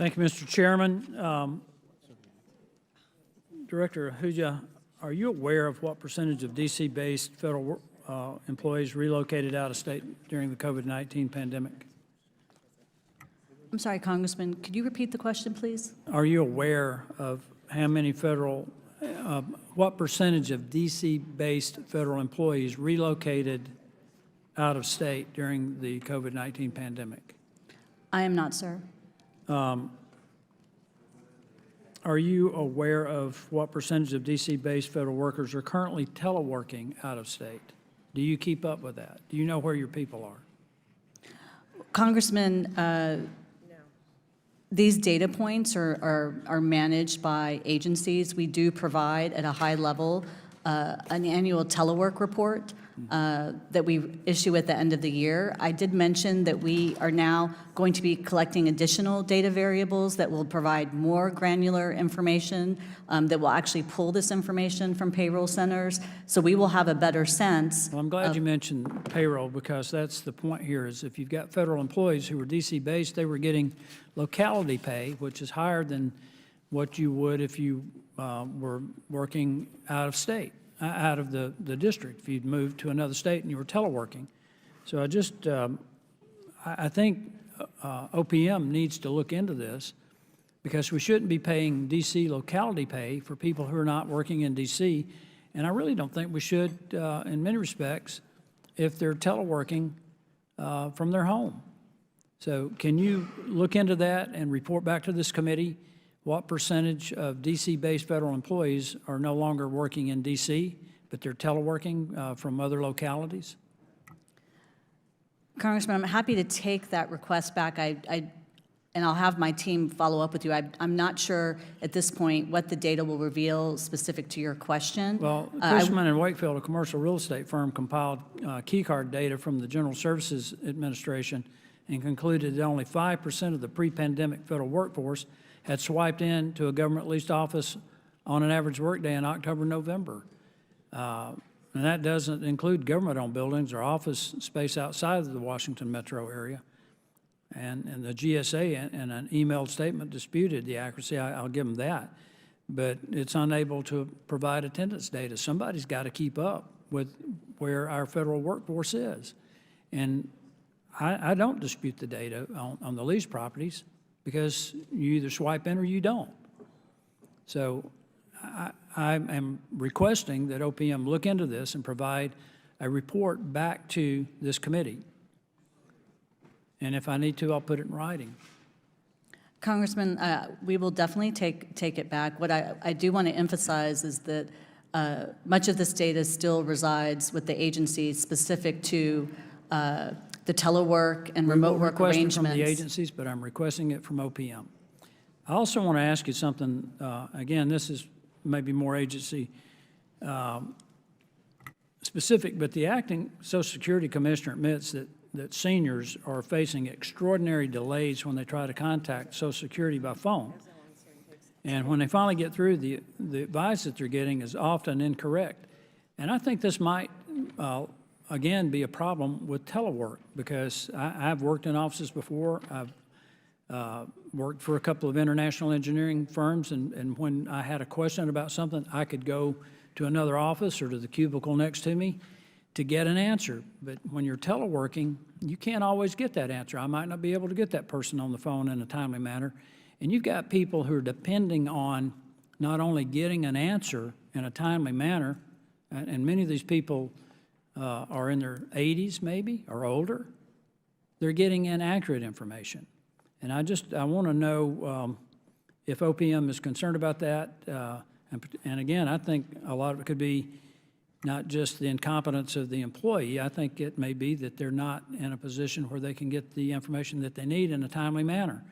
Thank you, Mr. Chairman. Director Ahuja, are you aware of what percentage of DC-based federal employees relocated out of state during the COVID-19 pandemic? I'm sorry, Congressman, could you repeat the question, please? Are you aware of how many what percentage of DC-based federal employees relocated out of state during the COVID-19 pandemic? I am not, sir. Are you aware of what percentage of DC-based federal workers are currently teleworking out of state? Do you keep up with that? Do you know where your people are? Congressman, these data points are managed by agencies. We do provide at a high level an annual telework report that we issue at the end of the year. I did mention that we are now going to be collecting additional data variables that will provide more granular information that will actually pull this information from payroll centers. So we will have a better sense. Well, I'm glad you mentioned payroll, because that's the point here, is if you've got federal employees who were DC-based, they were getting locality pay, which is higher than what you would if you were working out of state, out of the district, if you'd moved to another state and you were teleworking. So I think OPM needs to look into this, because we shouldn't be paying DC locality pay for people who are not working in DC. And I really don't think we should, in many respects, if they're teleworking from their home. So can you look into that and report back to this committee what percentage of DC-based federal employees are no longer working in DC, but they're teleworking from other localities? Congressman, I'm happy to take that request back. And I'll have my team follow up with you. I'm not sure at this point what the data will reveal specific to your question. Well, Cushman & Wakefield, a commercial real estate firm, compiled keycard data from the General Services Administration and concluded that only 5% of the pre-pandemic federal workforce had swiped in to a government-leased office on an average workday in October, November. And that doesn't include government-owned buildings or office space outside of the Washington metro area. And the GSA, in an emailed statement, disputed the accuracy. I'll give them that. But it's unable to provide attendance data. Somebody's got to keep up with where our federal workforce is. And I don't dispute the data on the leased properties, because you either swipe in or you don't. So I am requesting that OPM look into this and provide a report back to this committee. And if I need to, I'll put it in writing. Congressman, we will definitely take it back. What I do want to emphasize is that much of this data still resides with the agencies specific to the telework and remote work arrangements. From the agencies, but I'm requesting it from OPM. I also want to ask you something. Again, this is maybe more agency specific, but the acting Social Security Commissioner admits that seniors are facing extraordinary delays when they try to contact Social Security by phone. And when they finally get through, the advice that they're getting is often incorrect. And I think this might, again, be a problem with telework, because I've worked in offices before. I've worked for a couple of international engineering firms, and when I had a question about something, I could go to another office or to the cubicle next to me to get an answer. But when you're teleworking, you can't always get that answer. I might not be able to get that person on the phone in a timely manner. And you've got people who are depending on not only getting an answer in a timely manner, and many of these people are in their 80s maybe or older, they're getting inaccurate information. And I want to know if OPM is concerned about that. And again, I think a lot of it could be not just the incompetence of the employee. I think it may be that they're not in a position where they can get the information that they need in a timely manner.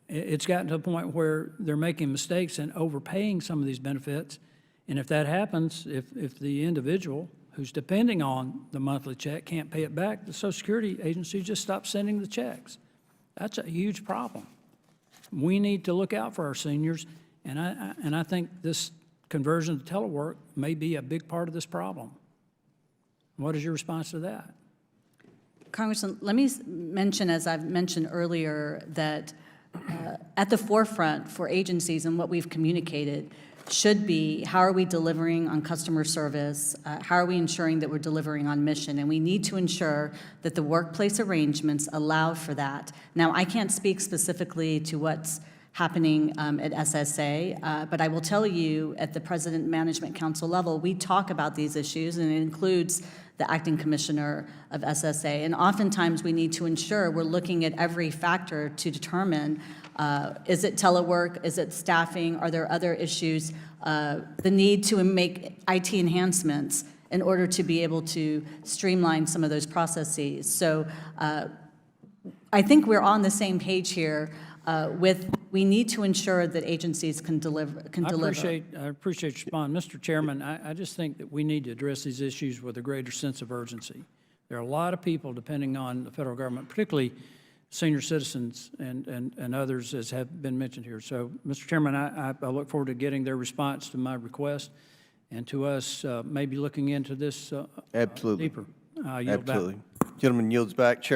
It's gotten to a point where they're making mistakes and overpaying some of these benefits. And if that happens, if the individual who's depending on the monthly check can't pay it back, the Social Security agency just stops sending the checks. That's a huge problem. We need to look out for our seniors, and I think this conversion to telework may be a big part of this problem. What is your response to that? Congressman, let me mention, as I've mentioned earlier, that at the forefront for agencies, and what we've communicated should be, how are we delivering on customer service? How are we ensuring that we're delivering on mission? And we need to ensure that the workplace arrangements allow for that. Now, I can't speak specifically to what's happening at SSA, but I will tell you at the President Management Council level, we talk about these issues, and it includes the acting commissioner of SSA. And oftentimes we need to ensure we're looking at every factor to determine, is it telework, is it staffing, are there other issues, the need to make IT enhancements in order to be able to streamline some of those processes. So I think we're on the same page here we need to ensure that agencies can deliver. I appreciate your response. Mr. Chairman, I just think that we need to address these issues with a greater sense of urgency. There are a lot of people depending on the federal government, particularly senior citizens and others, as have been mentioned here. So, Mr. Chairman, I look forward to getting their response to my request and to us maybe looking into this Absolutely. deeper. I yield back. Absolutely. Gentleman yields back. Chair